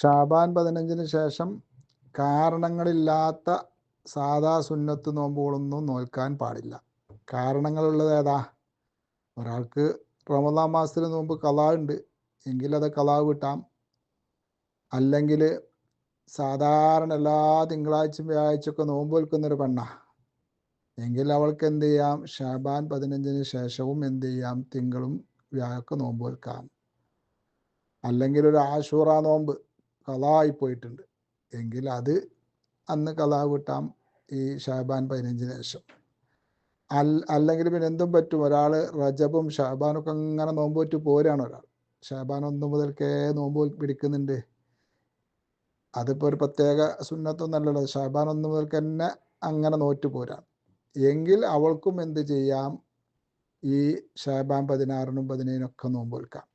ഷാബാൻ 15 ശേഷം കാരണങ്ങളില്ലാത്ത സാധാ സുന്നത്ത് നോമ്പുകളൊന്നും നോൽക്കാൻ പാടില്ല. കാരണങ്ങളുള്ളത് ഏതാ? ഒരാൾക്ക് റമദാൻ മാസത്തിൽ നോമ്പ് ഖളാ ഉണ്ട് എങ്കിൽ അത് ഖളാ വിട്ടാം. അല്ലെങ്കിൽ സാധാരണ എല്ലാ തിങ്കളാഴ്ചയും വ്യാഴാഴ്ചയൊക്കെ നോമ്പ് വെൽക്കുന്നൊരു പെണ്ണ എങ്കിൽ അവൾക്ക് എന്ത് ചെയ്യാം? ഷാബാൻ 15 ശേഷവും എന്ത് ചെയ്യാം? തിങ്കളും വ്യാഴമൊക്കെ നോമ്പ് വെൽക്കാം. അല്ലെങ്കിൽ ഒരു ആശൂറ നോമ്പ് ഖളാ ആയി പോയിട്ടുണ്ട് എങ്കിൽ അത് അന്ന് ഖളാ വിട്ടാം ഈ ഷാബാൻ 15 ശേഷം. അല്ലെങ്കിൽ പിന്നെ എന്തും പറ്റും. ഒരാൾ റജബും ഷാബാനൊക്കെ ഇങ്ങനെ നോമ്പ് വെച്ച് പോരാണ്. ഒരാൾ ഷാബാൻ 1 മുതൽക്കേ നോമ്പ് പിടിക്കുന്നുണ്ട്. അതിപ്പോൾ ഒരു പ്രത്യേക സുന്നത്തൊന്നല്ലല്ലോ. ഷാബാൻ 1 മുതൽക്ക് തന്നെ അങ്ങനെ നോറ്റ് പോരാണ് എങ്കിൽ അവൾക്കും എന്ത് ചെയ്യാം? ഈ ഷാബാൻ 16-നും 17-നൊക്കെ നോമ്പ് വെൽക്കാം.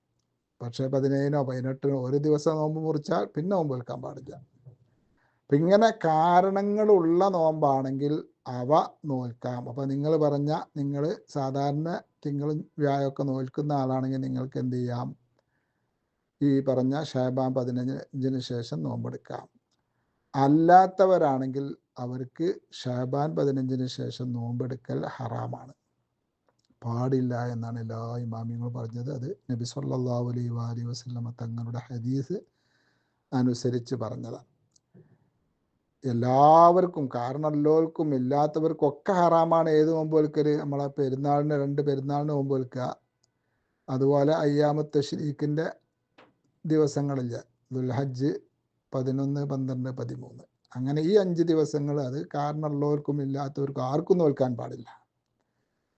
പക്ഷേ 17-നോ 18-നോ ഒരു ദിവസം നോമ്പ് മുറിച്ചാൽ പിന്നെ നോമ്പ് വെൽക്കാൻ പാടില്ല. അപ്പം ഇങ്ങനെ കാരണങ്ങളുള്ള നോമ്പാണെങ്കിൽ അവ നോൽക്കാം. അപ്പം നിങ്ങൾ പറഞ്ഞ നിങ്ങൾ സാധാരണ തിങ്കളും വ്യാഴമൊക്കെ നോൽക്കുന്ന ആളാണെങ്കിൽ നിങ്ങൾക്ക് എന്ത് ചെയ്യാം? ഈ പറഞ്ഞ ഷാബാൻ 15 ശേഷം നോമ്പെടുക്കാം. അല്ലാത്തവരാണെങ്കിൽ അവർക്ക് ഷാബാൻ 15 ശേഷം നോമ്പെടുക്കൽ ഹറാമാണ്, പാടില്ല എന്നാണ് എല്ലാ ഇമാമിങ്ങളും പറഞ്ഞത്. അത് നബി സല്ലല്ലാഹു അലൈഹി വസല്ലമ തങ്ങളുടെ ഹദീസ് അനുസരിച്ച് പറഞ്ഞതാണ്. എല്ലാവർക്കും, കാരണമുള്ളവർക്കും ഇല്ലാത്തവർക്കും ഒക്കെ ഹറാമാണ് ഏത് നോമ്പ് വെൽക്കൽ. നമ്മളെ പെരുന്നാളിന് 2 പെരുന്നാളിന് നോമ്പ് വെൽക്കുക, അതുപോലെ അയ്യാമു തശ്രീഖിൻ്റെ ദിവസങ്ങളില്ല, ദുൽഹജ്ജ് 11, 12, 13, അങ്ങനെ ഈ 5 ദിവസങ്ങൾ അത് കാരണമുള്ളവർക്കും ഇല്ലാത്തവർക്കും ആർക്കും നോൽക്കാൻ പാടില്ല,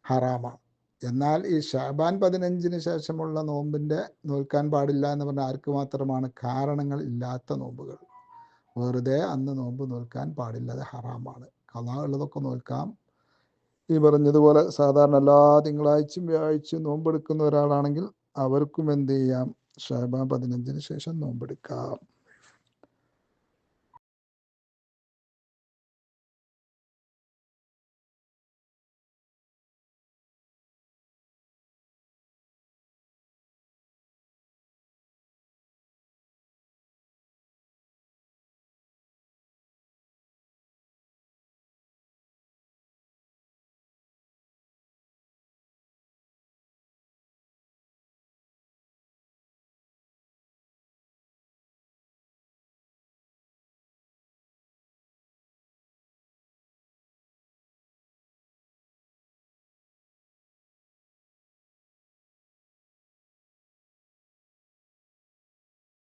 ഹറാമാണ്. എന്നാൽ ഈ ഷാബാൻ 15 ശേഷമുള്ള നോമ്പിൻ്റെ നോൽക്കാൻ പാടില്ല എന്ന് പറഞ്ഞാൽ ആർക്ക് മാത്രമാണ്? കാരണങ്ങൾ ഇല്ലാത്ത നോമ്പുകൾ. വെറുതെ അന്ന് നോമ്പ് നോൽക്കാൻ പാടില്ല, അത് ഹറാമാണ്. ഖളാ ഉള്ളതൊക്കെ നോൽക്കാം. ഈ പറഞ്ഞതുപോലെ സാധാരണ എല്ലാ തിങ്കളാഴ്ചയും വ്യാഴാഴ്ചയും നോമ്പെടുക്കുന്ന ഒരാളാണെങ്കിൽ അവർക്കും എന്ത് ചെയ്യാം? ഷാബാൻ 15 ശേഷം നോമ്പെടുക്കാം.